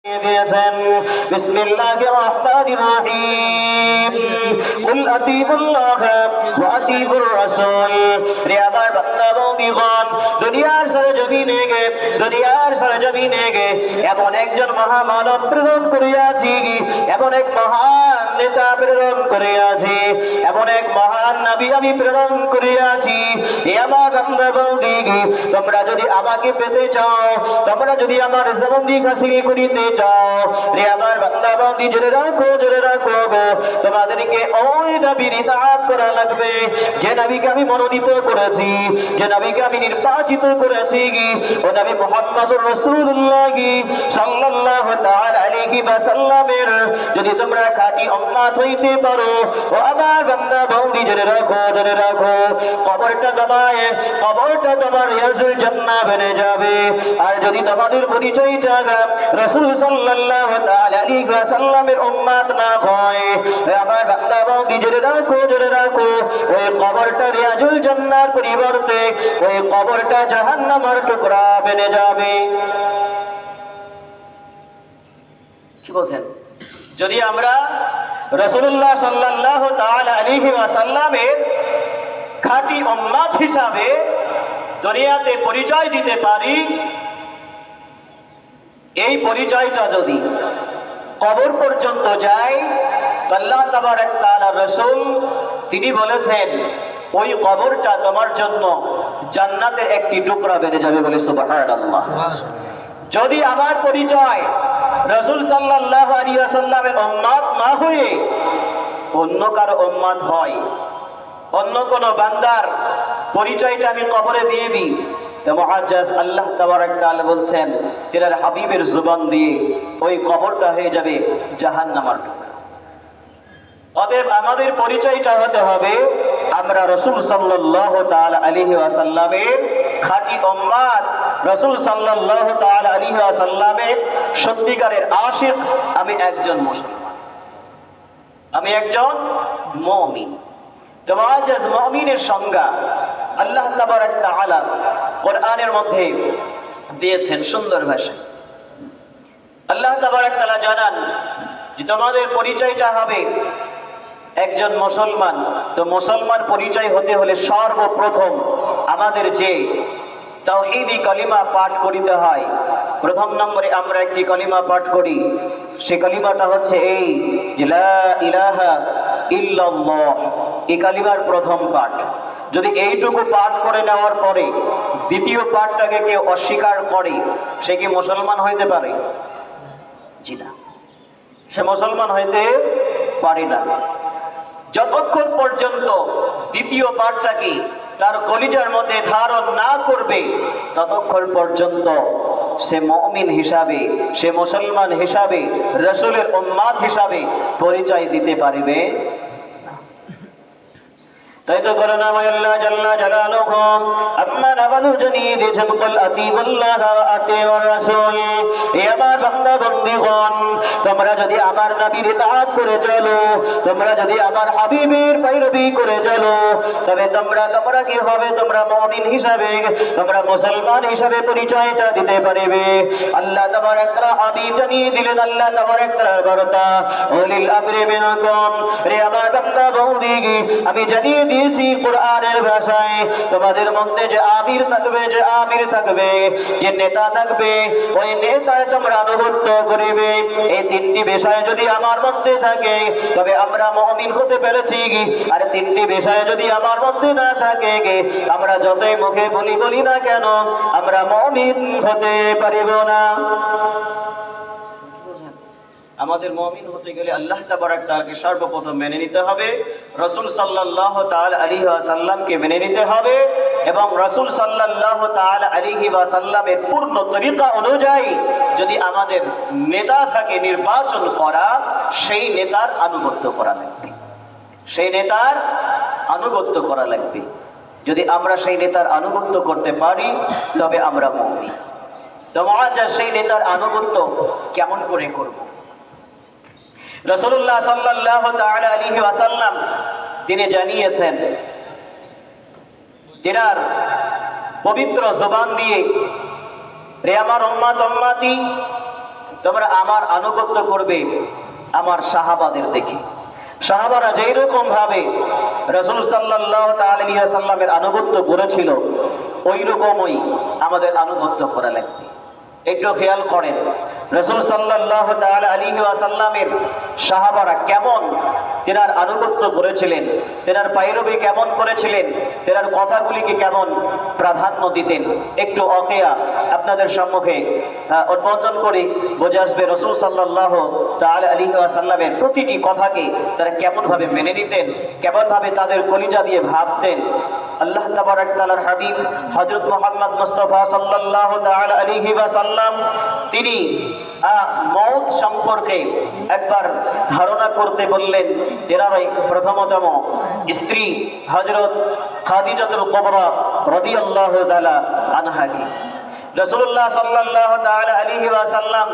بسم الله الرحمن الرحيم قل أطيعوا الله وأطيعوا الرسول রে আমার বান্দা বন্দীগণ দুনিয়ার সরজমিনে এমন একজন মহামানব প্রেরণ করিয়াছি, এমন এক মহান নেতা প্রেরণ করিয়াছি, এমন এক মহান নবী আমি প্রেরণ করিয়াছি। হে আমার বান্দা বন্দী, তোমরা যদি আমাকে পেতে চাও, তোমরা যদি আমার জবানদি হাসিল করিতে চাও, রে আমার বান্দা বান্দি জোরে রাখো গো, তোমাদেরকে ওই নবীর ইতাআত করা লাগবে যে নবীকে আমি মনোনীত করেছি, যে নবীকে আমি নির্বাচিত করেছি, ও নবী মুহাম্মদুর রাসূলুল্লাহ সাল্লাল্লাহু তাআলা আলাইহি ওয়াসাল্লামের যদি তোমরা খাঁটি উম্মত হইতে পারো, ও আমার বান্দা বান্দি জোরে রাখো, কবরটা তোমার ইয়াজুল জান্নাহ বনে যাবে। আর যদি তোমাদের পরিচয়টা রাসূল সাল্লাল্লাহু তাআলা আলাইহি ওয়াসাল্লামের উম্মত না হয়, আমার বান্দা বান্দি জোরে রাখো, ওই কবরটা রিয়াজুল জান্নাহর পরিবর্তে ওই কবরটা জাহান্নামের টুকরা বনে যাবে। কি বলেন? যদি আমরা রাসূলুল্লাহ সাল্লাল্লাহু তাআলা আলাইহি ওয়াসাল্লামের খাঁটি উম্মত হিসাবে দুনিয়াতে পরিচয় দিতে পারি, এই পরিচয়টা যদি কবর পর্যন্ত যায়, আল্লাহ তাবারক তাআলা রাসূল তিনি বলেছেন ওই কবরটা তোমার জন্য জান্নাতের একটি টুকরা বেড়ে যাবে বলে সুবহানাল্লাহ। যদি আমার পরিচয় রাসূল সাল্লাল্লাহু আলাইহি ওয়াসাল্লামের উম্মত না হয়ে অন্য কারো উম্মত হয়, অন্য কোন বান্দার পরিচয়টা আমি কবরে দিয়ে দিই, তো মুআজ্জাজ আল্লাহ তাবারক তাআলা বলছেন তেনার হাবিবের জবান দিয়ে ওই কবরটা হয়ে যাবে জাহান্নামের টুকরা। অতএব আমাদের পরিচয়টা হতে হবে আমরা রাসূল সাল্লাল্লাহু তাআলা আলাইহি ওয়াসাল্লামের খাঁটি উম্মত, রাসূল সাল্লাল্লাহু তাআলা আলাইহি ওয়াসাল্লামের সত্যিকারের আশিক, আমি একজন মুসলমান, আমি একজন মুমিন। তো মুআজ্জাজ মুমিনের সংজ্ঞা আল্লাহ তাবারক তাআলা কোরআনের মধ্যে দিয়েছেন সুন্দর ভাষায়। আল্লাহ তাবারক তাআলা জানান যে তোমাদের পরিচয়টা হবে একজন মুসলমান। তো মুসলমান পরিচয় হতে হলে সর্বপ্রথম আমাদের যে তাওহীদি কালিমা পাঠ করিতে হয়, প্রথম নম্বরে আমরা একটি কালিমা পাঠ করি, সে কালিমাটা হচ্ছে এই যে লা ইলাহা ইল্লাল্লাহ। এই কালিমার প্রথম পাঠ যদি এইটুকু পাঠ করে নেওয়ার পরে দ্বিতীয় পাঠটাকে কেউ অস্বীকার করে, সে কি মুসলমান হইতে পারে? জি না, সে মুসলমান হইতে পারে না। যতক্ষণ পর্যন্ত দ্বিতীয় পাঠটাকে তার কলিজার মধ্যে ধারণ না করবে, ততক্ষণ পর্যন্ত সে মুমিন হিসাবে, সে মুসলমান হিসাবে, রাসূলের উম্মত হিসাবে পরিচয় দিতে পারবে। তাই তো করুণাময় আল্লাহ জাল্লা জালালুহু আম্মা নাবালু জানিয়ে দিয়েছেন কুল আতিউল্লাহ ওয়া আতিউর রাসূল। হে আমার বান্দা বন্দীগণ, তোমরা যদি আমার নবীর ইতাআত করে চলো, তোমরা যদি আমার হাবিবের পৈরবি করে চলো, তবে তোমরা কি হবে? তোমরা মুমিন হিসাবে, তোমরা মুসলমান হিসাবে পরিচয়টা দিতে পারবে। আল্লাহ তাবারক তাআলা হাবিব জানিয়ে দিলেন, আল্লাহ তাবারক তাআলার বার্তা উলিল আমরি মিনকুম। রে আমার বান্দা বন্দী, আমি জানিয়ে দিয়েছি কোরআনের ভাষায় তোমাদের মধ্যে যে আমির থাকবে, যে নেতা থাকবে, ওই নেতায় তোমরা আনুগত্য করিবে। এই তিনটি বিষয় যদি আমার মধ্যে থাকে তবে আমরা মুমিন হতে পেরেছি। আর তিনটি বিষয় যদি আমার মধ্যে না থাকে, আমরা যতই মুখে বলি না কেন, আমরা মুমিন হতে পারিব না। আমাদের মুমিন হতে গেলে আল্লাহ তাবারক তাআলাকে সর্বপ্রথম মেনে নিতে হবে, রাসূল সাল্লাল্লাহু তাআলা আলাইহি ওয়াসাল্লামকে মেনে নিতে হবে, এবং রাসূল সাল্লাল্লাহু তাআলা আলাইহি ওয়াসাল্লামের পূর্ণ তরিকা অনুযায়ী যদি আমাদের নেতা থাকে নির্বাচন করা, সেই নেতার আনুগত্য করা লাগবে, সেই নেতার আনুগত্য করা লাগবে। যদি আমরা সেই নেতার আনুগত্য করতে পারি তবে আমরা মুমিন। তো মুআজ্জাজ সেই নেতার আনুগত্য কেমন করে করব? রাসূলুল্লাহ সাল্লাল্লাহু তাআলা আলাইহি ওয়াসাল্লাম তিনি জানিয়েছেন, তিনার পবিত্র জবান দিয়ে, রে আমার উম্মত উম্মতি, তোমরা আমার আনুগত্য করবে আমার সাহাবাদের দেখে। সাহাবারা যেই রকম ভাবে রাসূল সাল্লাল্লাহু তাআলা আলাইহি ওয়াসাল্লামের আনুগত্য করেছিল, ওই রকমই আমাদের আনুগত্য করা লাগবে। একটু খেয়াল করেন, রাসূল সাল্লাল্লাহু তাআলা আলাইহি ওয়াসাল্লামের সাহাবারা কেমন তেনার আনুগত্য করেছিলেন, তেনার পায়রবি কেমন করেছিলেন, তেনার কথাগুলিকে কেমন প্রাধান্য দিতেন। একটু অকেয়া আপনাদের সম্মুখে উন্মোচন করে বোঝা আসবে রাসূল সাল্লাল্লাহু তাআলা আলাইহি ওয়াসাল্লামের প্রতিটি কথাকে তারা কেমন ভাবে মেনে নিতেন, কেমন ভাবে তাদের কলিজা দিয়ে ভাবতেন। আল্লাহ তাবারাক তাআলার হাবিব হযরত মুহাম্মদ মুস্তাফা সাল্লাল্লাহু তাআলা আলাইহি ওয়াসাল্লাম তিনি মওত সম্পর্কে একবার ধারণা করতে বললেন। তেনারই প্রথমতম স্ত্রী হযরত খাদিজাতুল কুবরা রাদিয়াল্লাহু তাআলা আনহাকে রাসূলুল্লাহ সাল্লাল্লাহু তাআলা আলাইহি ওয়াসাল্লাম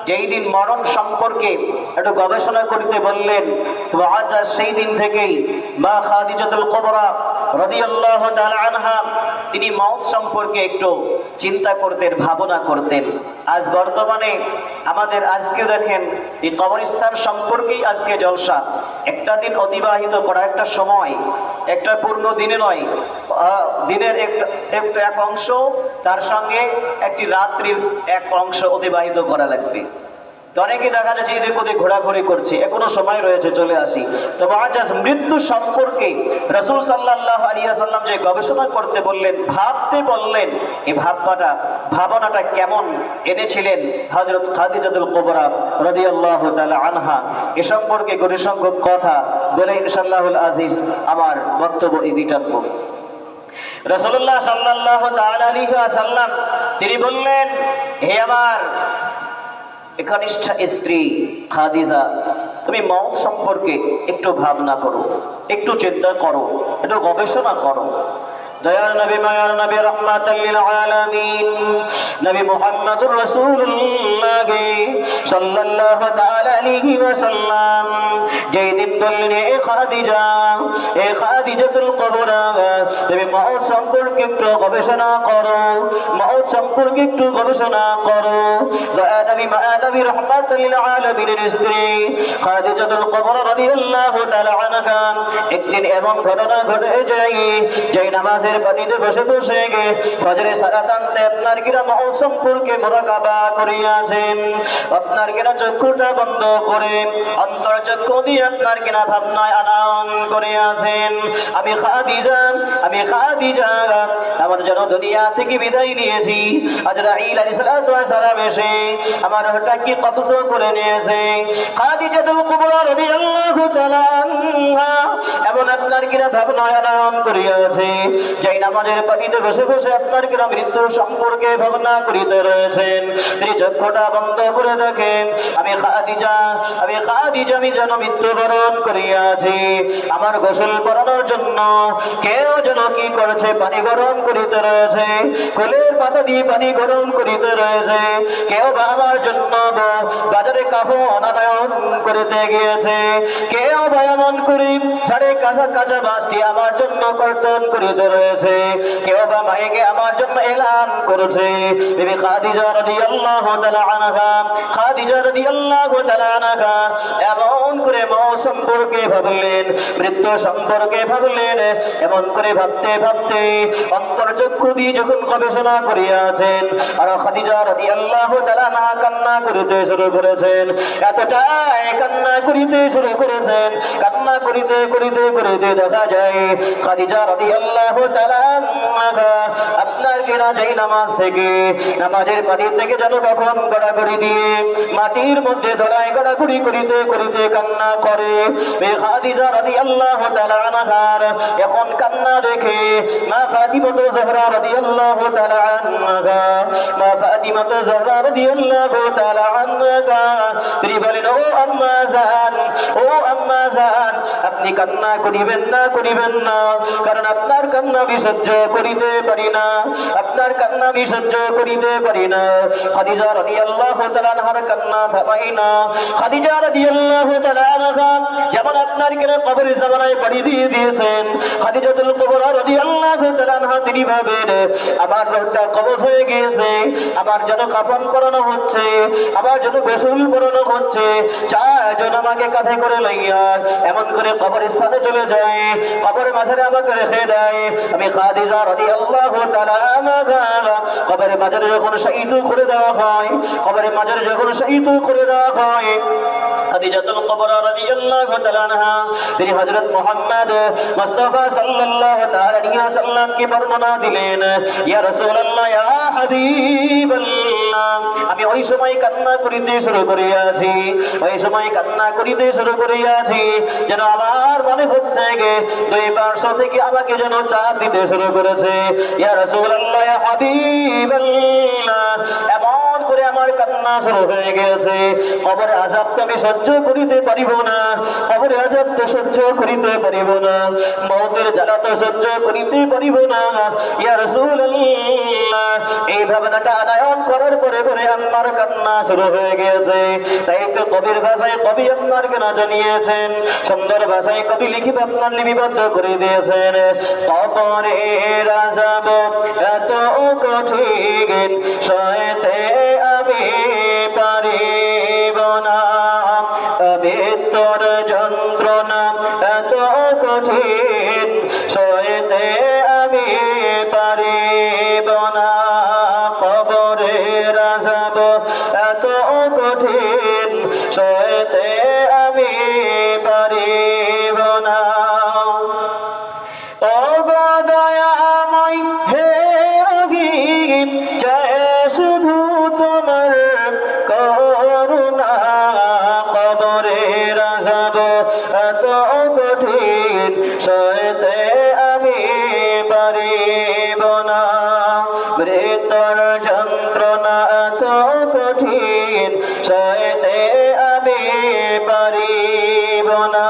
যেই দিন মরণ সম্পর্কে একটু গবেষণা করতে বললেন, তো আজ সেই দিন থেকেই মা খাদিজাতুল কুবরা রাদিয়াল্লাহু তাআলা আনহা তিনি মওত সম্পর্কে একটু চিন্তা করতেন, ভাবনা করতেন। আজ বর্তমানে আমাদের আজকে দেখেন এই কবরস্থান সম্পর্কেই আজকে জলসা। একটা দিন অতিবাহিত করা, একটা সময়, একটা পূর্ণ দিনে নয়, দিনের এক অংশ, তার সঙ্গে একটি রাত্রির এক অংশ অতিবাহিত করা লাগবে। তো অনেকে দেখা যাচ্ছে এদিক ওদিক ঘোরাঘুরি করছে, এখনো সময় রয়েছে, চলে আসি। তবে আজ মৃত্যু সম্পর্কে রাসূল সাল্লাল্লাহু আলাইহি ওয়াসাল্লাম যে গবেষণা করতে বললেন, ভাবতে বললেন, এই ভাবনাটা কেমন এনেছিলেন হযরত খাদিজাতুল কুবরা রাদিয়াল্লাহু তাআলা আনহা, এ সম্পর্কে গরিসংখ্যক কথা বলে ইনশাআল্লাহুল আজিজ আমার বক্তব্য এই টানব। রাসূলুল্লাহ সাল্লাল্লাহু তাআলা আলাইহি ওয়াসাল্লাম তিনি বললেন, হে আমার একনিষ্ঠ স্ত্রী খাদিজা, তুমি মওত সম্পর্কে একটু ভাবনা করো, একটু চিন্তা করো, একটু গবেষণা করো। দয়ার নবী, মায়ার নবী, রাহমাতাল লিল আলামিন নবী মুহাম্মদুর রাসূলুল্লাহ সাল্লাল্লাহু তাআলা আলাইহি ওয়াসাল্লাম যেই দিন বললেন, এ খাদিজা, এ খাদিজাতুল কুবরা, তুমি মওত সম্পর্কে একটু গবেষণা করো, মওত সম্পর্কে একটু গবেষণা করো। দয়ার নবী, মায়ার নবী, রাহমাতাল লিল আলামিনের স্ত্রী খাদিজাতুল কুবরা রাদিয়াল্লাহু তাআলা আনহা একদিন এমন ঘটনা ঘটে যায়, যেই নামাজের পানিতে বসে বসে ফজরের সালাত আনতে আপনার কিনা মওত সম্পর্কে মুরাকাবা করিয়াছেন। আপনার কিনা চক্ষুটা বন্ধ করে অন্তর চক্ষু দিয়ে আপনার কিনা ভাবনায় আনয়ন করিয়াছেন, আমি খাদিজা আমার যেন দুনিয়া থেকে বিদায় নিয়েছি। আজরাইল আলাইহিস সালাতু ওয়াস সালাম এসে আমার রূহটাকে কবজ করে নিয়েছে। খাদিজাতুল কুবরা রাদিয়াল্লাহু তাআলা আনহা এমন আপনার কিনা ভাবনায় আনয়ন করিয়াছে, যেই নামাজের পানিতে বসে বসে আপনার কিনা মৃত্যু সম্পর্কে ভাবনা করিতে রয়েছেন। তিনি চক্ষুটা বন্ধ করে দেখেন, আমি খাদিজা আমি যেন মৃত্যুবরণ করিয়াছি। আমার গোসল করানোর জন্য কেউ যেন কি করছে, পানি গরম করিতে রয়েছে, কোলের পাতা দিয়ে পানি গরম করিতে রয়েছে। কেউ বা আমার জন্য বাজারে কাফন আদায়ন করিতে গিয়েছে, কেউ বা এমন করি ঝাড়ে কাঁচা বাসটি আমার জন্য কর্তন করিতে রয়েছে, কেউ বা মাইকে আমার জন্য এলান করেছে। বিবি খাদিজা রাদিয়াল্লাহু তাআলা আনহা এমন করে মওত সম্পর্কে ভাবলেন, মৃত্যু সম্পর্কে ভাবলেন। এমন করে ভাবতে ভাবতে অন্তর্চক্ষু দিয়ে যখন গবেষণা করিয়াছেন, আর খাদিজা রাদিয়াল্লাহু তাআলা আনহা কান্না করিতে শুরু করেছেন। এতটাই কান্না করিতে শুরু করেছেন, কান্না করিতে করিতে করিতে দেখা যায় খাদিজা রাদিয়াল্লাহু তাআলা আনহা আপনার কিনা যেই নামাজ থেকে, নামাজের পানি থেকে যেন কখন গড়াগড়ি দিয়ে মাটির মধ্যে ধরায় গড়াগড়ি করিতে করিতে কান্না করে। খাদিজা রাদিয়াল্লাহু তাআলা আনহার এখন কান্না দেখে মা ফাতিমাতুল জহরা রাদিয়াল্লাহু তাআলা আনহা, মা ফাতিমাতুল জহরা রাদিয়াল্লাহু তাআলা আনহা তিনি বলেন, ও আম্মা জান, আপনি কান্না করিবেন না, কারণ আপনার কান্না আমি সহ্য করিতে পারি না, আপনার কান্না আমি সহ্য করিতে পারি না। খাদিজা রাদিয়াল্লাহু তাআলা আনহার কান্না থামাই না। খাদিজা রাদিয়াল্লাহু তাআলা আনহা যেমন আপনার কেন কবরের জামানায় বাড়ি দিয়ে দিয়েছেন, খাদিজাতুল কুবরা রাদিয়াল্লাহু তাআলা আনহা তিনি ভাবেন আমার রোগটা কবজ হয়ে গিয়েছে, আমার যেন কাফন করানো হচ্ছে, আমার যেন গোসল করানো হচ্ছে, চারজন আমাকে কাঁধে করে লইয়া এমন করে কবরস্থানে চলে যায়, কবরের মাঝারে আমাকে রেখে দেয়। আমি খাদিজা রাদিয়াল্লাহু তাআলা আনহা কবরের মাঝারে যখন শহীদ করে দেওয়া হয়, কবরের মাঝারে যখন শহীদ করে দেওয়া হয়, খাদিজাতুল কুবরা রাদিয়াল্লাহু তাআলা আনহা তিনি হযরত মুহাম্মদ মুস্তাফা সাল্লাল্লাহু তাআলা আলাইহি ওয়াসাল্লামকে বর্ণনা দিলেন, ইয়া রাসূলুল্লাহ ইয়া হাবিবাল্লাহ, আমি ওই সময় কান্না করিতে শুরু করিয়াছি, ওই সময় কান্না করিতে শুরু করিয়াছি, যেন আমার মনে হচ্ছে গে দুই পার্শ্ব থেকে আমাকে যেন চাপ দিতে শুরু করেছে। ইয়া রাসূলুল্লাহ ইয়া হাবিবাল্লাহ, এমন করে আমার কান্না শুরু হয়ে গেছে, কবরের আযাব তো আমি সহ্য করিতে পারিব না, কবরের আযাব তো সহ্য করিতে পারিব না, মওতের জ্বালা তো সহ্য করিতে পারিব না। ইয়া রাসূলুল্লাহ, এই ভাবনাটা আদায়ন করার পরে পরে আমার কান্না শুরু হয়ে গেছে। তাই তো কবির ভাষায় কবি আপনার কেনা জানিয়েছেন, সুন্দর ভাষায় কবি লিখিত আপনার লিপিবদ্ধ করে দিয়েছেন, কবরের আযাব এত কঠিন সইতে আমি পারিব না, মৃত্যুর যন্ত্রণা এত কঠিন সইতে আমি পারিব না, কবরের আযাব এত কঠিন সইতে আমি পারিব না। ও গো দয়াময় হে রহিম, চাই শুধু তোমার করুণা, কবরের আযাব এত কঠিন সইতে আমি পারিব না, মৃত্যুর যন্ত্রণা এত কঠিন সইতে আমি পারিব না।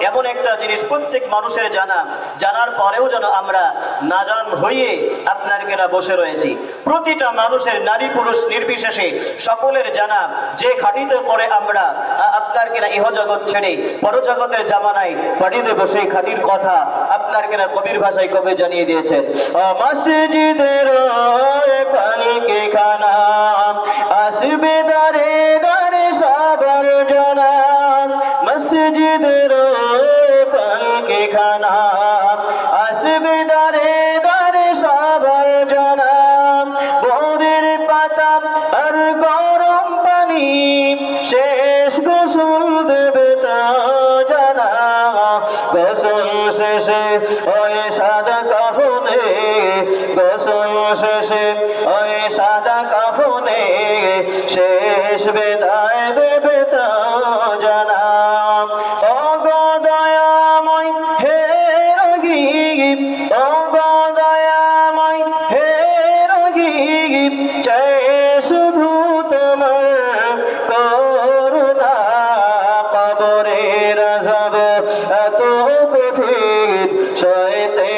এমন একটা জিনিস প্রত্যেক মানুষের জানা, জানার পরেও যেন আমরা নাজান হয়ে আপনার কেনা বসে রয়েছি। প্রতিটা মানুষের নারী পুরুষ নির্বিশেষে সকলের জানা যে খাটিতে করে আমরা আপনার কেনা ইহজগৎ ছেড়ে পরজগতের জামানায় বাড়িতে বসে খাটির কথা আপনার কেনা কবির ভাষায় কবি জানিয়ে দিয়েছেন, মসজিদের পালকি খানা আসবে দারে দারে সবার জানা, মসজিদের পালকি খানা আসবে দারে দারে সবার জানা, ভোরের পাতা আর গরম পানি শেষ গোসল দেবে তা জানা, গোসল শেষে ওই সাদা কাফনে, গোসল শেষে ওই সাদা কাফনে শেষ বিদায় দেবে তা জানা। ও গো দয়াময় হে রহিম, ও গো দয়াময় হে রহিম, চাই শুধু তোমার করুণা, কবরের আযাব এত কঠিন সইতে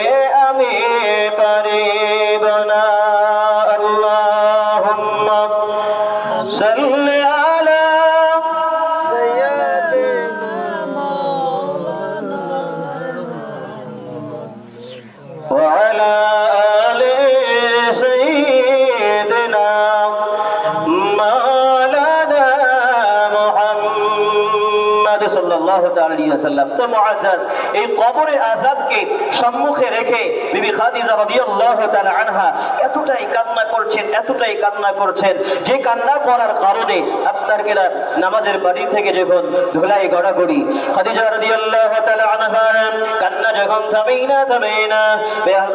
আমি পারিব না। আল্লাহুম্মা সাল্লি আলা وعلى آل سيدنا مولانا محمد সাল্লাল্লাহু তাআলা আলাইহি ওয়াসাল্লাম। তো মুআজ্জাজ, এই কবরের আযাবকে সম্মুখে রেখে বিবি খাদিজা রাদিয়াল্লাহু তাআলা আনহা এতটাই কান্না করছেন যে কান্না করার কারণে আপনার কেনা নামাজের বাড়ি থেকে যখন ধুলাই গড়াগড়ি, খাদিজা রাদিয়াল্লাহু তাআলা আনহার কান্না যখন থামেই না,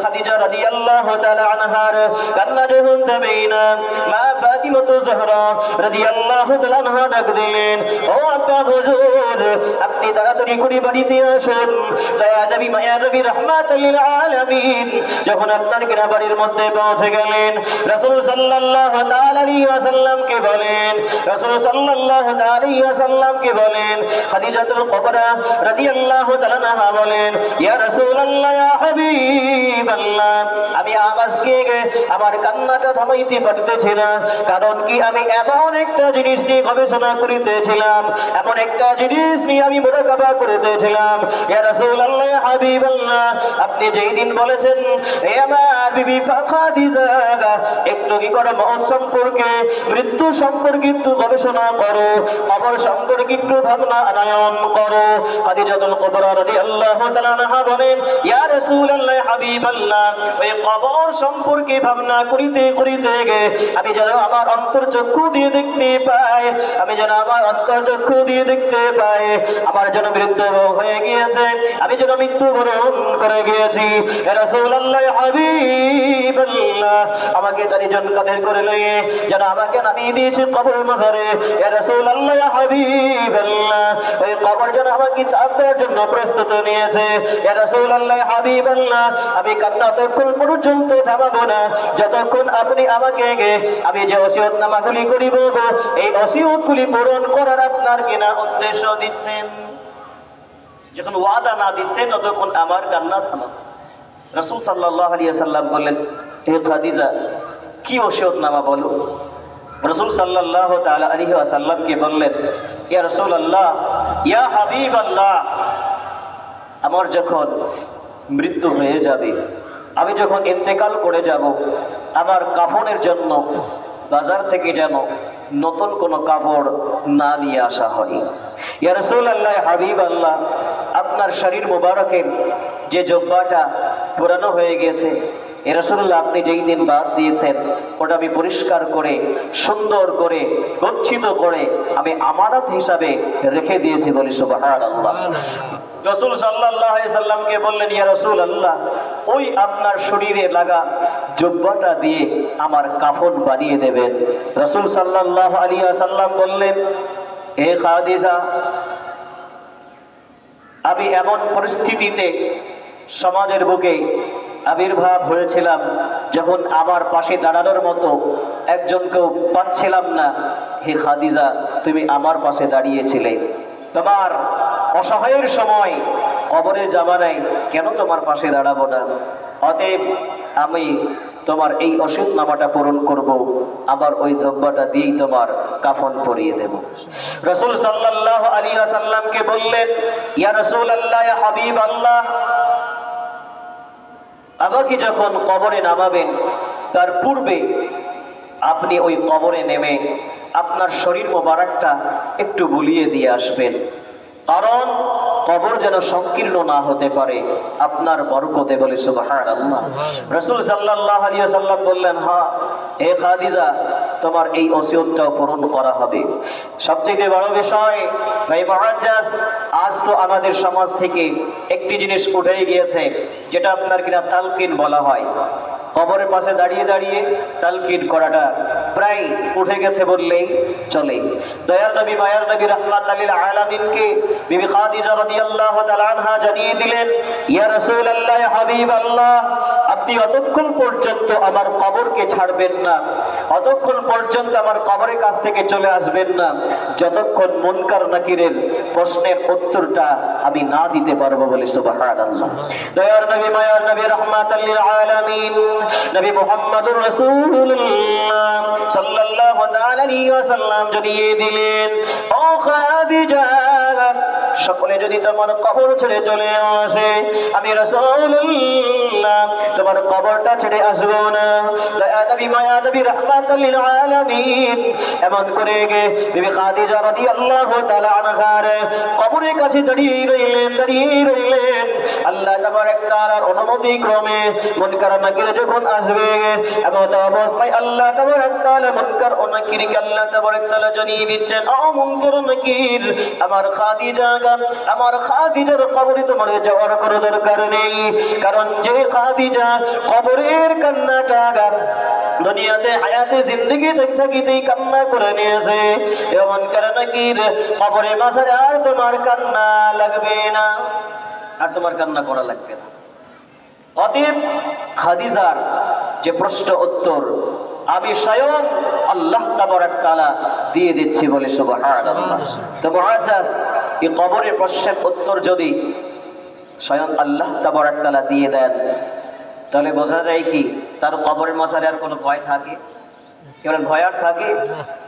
খাদিজা রাদিয়াল্লাহু তাআলা আনহার কান্না যখন থামেই না, মা ফাতিমা জাহরা রাদিয়াল্লাহু তাআলা আনহা ডাক দিলেন, ও আব্বা হুজুর, আপনি তাড়াতাড়ি করে বাড়িতে আসুন। দয়া নবী মায়া নবী রাহমাতুল লিল আলামিন যখন আপনার কিনা বাড়ির মধ্যে পৌঁছে গেলেন, রাসূল সাল্লাল্লাহু তাআলা আলাইহি ওয়াসাল্লামকে বলেন, রাসূল সাল্লাল্লাহু তাআলা আলাইহি ওয়াসাল্লামকে বলেন, খাদিজাতুল কুবরা রাদিয়াল্লাহু তাআলা আনহা বলেন, ইয়া রাসূলুল্লাহ ইয়া হাবিবাল্লাহ, আমি আজকে আমার কান্নাটা থামাইতে পারতেছি না। কারণ কি, আমি এমন একটা জিনিস নিয়ে গবেষণা করিতেছিলাম, এমন একটা জিনিস নিয়ে আমি মুরাকাবা করিতেছিলাম। ইয়া রাসূলুল্লাহ ইয়া হাবিবাল্লাহ, আপনি যেই দিন বলেছেন হে আমার বিবি খাদিজা একটু কি করো মওত সম্পর্কে, মৃত্যু সম্পর্কে একটু গবেষণা করো, কবর সম্পর্কে একটু ভাবনা আনয়ন করো। খাদিজাতুল কুবরা রাদিয়াল্লাহু তাআলা আনহা বলেন, ইয়া রাসূলুল্লাহ ইয়া হাবিবাল্লাহ, ওই কবর সম্পর্কে ভাবনা করিতে করিতে আমি যেন আমার অন্তর্চক্ষু দিয়ে দেখতে পাই, আমি যেন আমার অন্তর্চক্ষু দিয়ে দেখতে পাই আমার যেন মৃত্যু হয়ে গিয়েছে, আমি যেন মৃত্যুবরণ করে গিয়েছি। ইয়া রাসূলুল্লাহ ইয়া হাবিবাল্লাহ, আমাকে চারিজন কাঁধে করে লইয়ে যেন আমাকে নামিয়ে দিয়েছে কবর মাঝারে। ইয়া রাসূলুল্লাহ ইয়া হাবিবাল্লাহ, ওই কবর যেন আমাকে চাপ দেওয়ার জন্য প্রস্তুত নিয়েছে। ইয়া রাসূলুল্লাহ ইয়া হাবিবাল্লাহ, আমি কান্না ততক্ষণ পর্যন্ত থামাবো না যতক্ষণ আপনি আমাকে আমি যে ওসিয়তনামাগুলি করিব এই ওসিয়তগুলি পূরণ করার আপনার কিনা উদ্দেশ্য দিচ্ছেন। যখন ওয়াদা না দিচ্ছেন ততক্ষণ আমার কান্না থামাবো। রাসূল সাল্লাল্লাহু আলাইহি ওয়াসাল্লাম বললেন, হে খাদিজা, কি ওসিয়তনামা বলো। রাসূল সাল্লাল্লাহু তাআলা আলাইহি ওয়াসাল্লামকে বললেন, ইয়া রাসূলুল্লাহ ইয়া হাবিবাল্লাহ, আমার যখন মৃত্যু হয়ে যাবে, আমি যখন ইন্তেকাল করে যাব, আমার কাফনের জন্য বাজার থেকে যেন নতুন কোনো কাপড় না নিয়ে আসা হয়। ইয়া রাসূলুল্লাহ হাবিবাল্লাহ, আপনার শরীর মোবারকের যে জব্বাটা পুরানো হয়ে গেছে, এ রাসূলুল্লাহ আপনি যেই দিন বাদ দিয়েছেন ওটা আমি পরিষ্কার করে সুন্দর করে গচ্ছিত করে আমি আমানত হিসাবে রেখে দিয়েছি, বলি সুবহানাল্লাহ। রাসূল সাল্লাল্লাহু আলাইহি সাল্লামকে বললেন, ইয়া রাসূলুল্লাহ, ওই আপনার শরীরে লাগা জুব্বাটা দিয়ে আমার কাফন বানিয়ে দেবেন। রাসূল সাল্লাল্লাহু আলাইহি ওয়াসাল্লাম বললেন, হে খাদিজা, আমি এমন পরিস্থিতিতে সমাজের বুকে আবির্ভাব হয়েছিলাম যখন আমার পাশে দাঁড়ানোর মতো একজনকেও পাচ্ছিলাম না। হে খাদিজা, তুমি আমার পাশে দাঁড়িয়েছিলে, তোমার অসহায়ের সময় কবরের জামানায় কেন তোমার পাশে দাঁড়াবো না? অতএব আমি তোমার এই ওসিয়তনামাটা পূরণ করব, আবার ওই জব্বাটা দিয়েই তোমার কাফন পরিয়ে দেব। রাসূল সাল্লাল্লাহু আলাইহি ওয়াসাল্লামকে বললেন, ইয়া রাসূলুল্লাহ ইয়া হাবিবাল্লাহ, আমাকে যখন কবরে নামাবেন তার পূর্বে আপনি ওই কবরে নেমে আপনার শরীর মোবারকটা একটু বুলিয়ে দিয়ে আসবেন, কারণ কবর যেন সংকীর্ণ না হতে পারে আপনার বরকতে, বলে সুবহানাল্লাহ। রাসূল সাল্লাল্লাহু আলাইহি ওয়াসাল্লাম বললেন, হ্যাঁ হে খাদিজা, তোমার এই ওসিয়তটাও পূরণ করা হবে। সবথেকে বড় বিষয় ভাই মুআজ্জাজ, আজ তো আমাদের সমাজ থেকে একটি জিনিস উঠে গিয়েছে যেটা আপনার কিনা তালকিন বলা হয়। কবরের পাশে দাঁড়িয়ে দাঁড়িয়ে তালকিন করাটা প্রায় উঠে গেছে বললেই চলে। দয়ার নবী মায়ার নবী রাহমাতুল লিল আলামিনকে বিবি খাদিজা রাদিয়াল্লাহু তাআলা আনহা জানিয়ে দিলেন, ইয়া রাসূলুল্লাহ ইয়া হাবিবাল্লাহ, আপনি অতক্ষণ পর্যন্ত আমার কবরকে ছাড়বেন না, অতক্ষণ পর্যন্ত আমার কবরের কাছ থেকে চলে আসবেন না যতক্ষণ মুনকার নাকিরের প্রশ্নের উত্তরটা আমি না দিতে পারবো, বলে সুবহানাল্লাহ। দয়ার নবী মায়ার নবী রাহমাতুল লিল আলামিন নবী মুহাম্মদুর রাসূলুল্লাহ সাল্লাল্লাহু আলাইহি ওয়াসাল্লাম জানিয়ে দিলেন, ও খাদিজা, সকলে যদি তোমার কবর ছেড়ে চলে আসে, আমি রাসূলুল্লাহ তোমার কবরটা ছেড়ে আসবো না। দয়া নবী মায়া নবী রাহমাতুল লিল আলামিন এমন করে বিবি খাদিজা রাদিয়াল্লাহু তাআলা আনহার কবরের কাছে দাঁড়িয়ে রইলেন। আল্লাহ তাবারক তাআলার অনুমতি ক্রমে মুনকার নাকির যখন আসবে, এমন অবস্থায় আল্লাহ তাবারক তাআলা মুনকার ও নাকিরকে আল্লাহ তাবারক তাআলা জানিয়ে দিচ্ছেন, ও মুনকার নাকির, আমার খাদিজার কবরে তোমার যাওয়ার কোনো দরকার নেই, কারণ যে খাদিজা কবরের কান্নাটা দুনিয়াতে হায়াতে জিন্দেগি থাকিতেই কান্না করে নিয়েছে, এমন করে নাকি কবরে মাঝারে আর তোমার কান্না লাগবে না, আর তোমার কান্না করা লাগবে না। অতএব খাদিজার যে প্রশ্ন উত্তর আমি স্বয়ং আল্লাহ তাবারক তাআলা দিয়ে দিচ্ছি বলে সুবহানাল্লাহ। তো মুআজ্জাজ এই কবরের প্রশ্নের উত্তর যদি স্বয়ং আল্লাহ তাবারক তাআলা দিয়ে দেন, তাহলে বোঝা যায় কি তার কবরের মাঝারে আর কোনো ভয় থাকে? কেবল ভয় আর থাকে?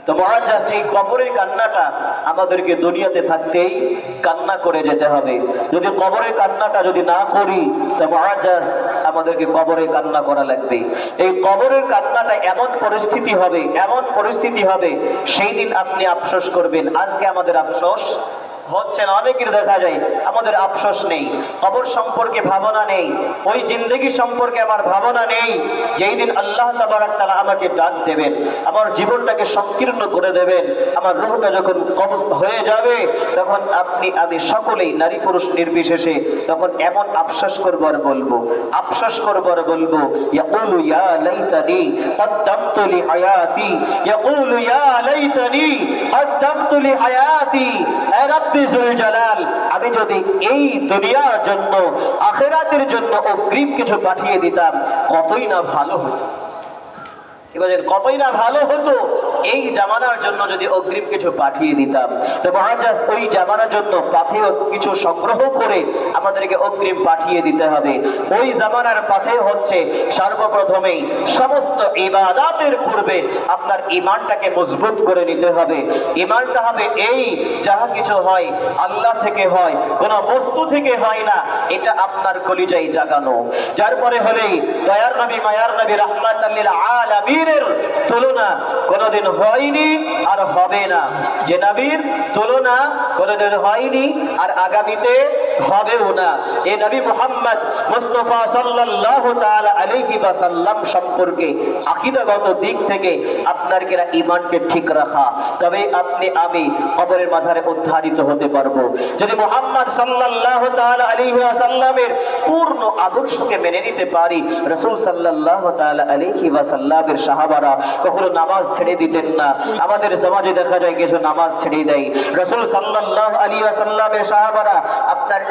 তো মুআজ্জাজ এই কবরের কান্নাটা আমাদেরকে দুনিয়াতে থাকতেই কান্না করে যেতে হবে। যদি কবরের কান্নাটা যদি না করি, তো মুআজ্জাজ আমাদেরকে কবরে কান্না করা লাগবে। এই কবরের কান্নাটা এমন পরিস্থিতি হবে সেই দিন আপনি আফসোস করবেন। আজকে আমাদের আফসোস হচ্ছে না, অনেকের দেখা যায় আমাদের আফসোস নেই, কবর সম্পর্কে ভাবনা নেই, ওই জিন্দেগি সম্পর্কে আমার ভাবনা নেই। যেই দিন আল্লাহ তাবারক তাআলা আমাকে ডাক দেবেন, আমার জীবনটাকে সংকীর্ণ করে দেবেন, আমার রূহটা যখন কবজ হয়ে যাবে, তখন আপনি আমি সকলেই নারী পুরুষ নির্বিশেষে তখন এমন আফসোস করবো আর বলবো ইয়াকুলু ইয়া লাইতানি কদ্দামতু লি হায়াতি, ইয়াকুলু ইয়া লাইতানি কদ্দামতু লি হায়াতি। এ রাব্বি যুল জালাল, আমি যদি এই দুনিয়ার জন্য আখিরাতের জন্য অগ্রিম কিছু পাঠিয়ে দিতাম কতই না ভালো হতো। কতই না ভালো হতো এই জামানার জন্য যদি অগ্রিম কিছু পাঠিয়ে দিতাম। তো মুআজ্জাজ ওই জামানার জন্য পাথেয় কিছু সংগ্রহ করে আমাদেরকে অগ্রিম পাঠিয়ে দিতে হবে। ওই জামানার পাথেয় হচ্ছে সর্বপ্রথমেই সমস্ত ইবাদতের পূর্বে আপনার ঈমানটাকে মজবুত করে নিতে হবে। ঈমানটা হবে এই যাহা কিছু হয় আল্লাহ থেকে হয়, কোনো বস্তু থেকে হয় না, এটা আপনার কলিজায় জাগানো। যার পরে হলেই দয়ার নবী মায়ার নবী রাহমাতাল লিল আলামিন তুলনা কোনদিন হয়নি আর হবে না, যে নবীর তুলনা কোনদিন হয়নি আর আগামীতে হবেও না। এই নবী মুহাম্মদ মুস্তাফা সাল্লাল্লাহু তাআলা আলাইহি ওয়াসাল্লাম সম্পর্কে আকীদাগত দিক থেকে আপনার কিনা ঈমানকে ঠিক রাখা, তবে আপনি আমি কবরের মাঝারে উদ্ধারিত হতে পারবো। যদি মুহাম্মদ সাল্লাল্লাহু তাআলা আলাইহি ওয়াসাল্লামের পূর্ণ আদর্শকে মেনে নিতে পারি, রাসূল সাল্লাল্লাহু তাআলা আলাইহি ওয়াসাল্লামের সাহাবারা কখনো নামাজ ছেড়ে দিতেন না। আমাদের সমাজে দেখা যায় কিছু নামাজ ছেড়ে দেয়। রাসূল সাল্লাল্লাহু আলাইহি ওয়াসাল্লামের সাহাবারা আপনার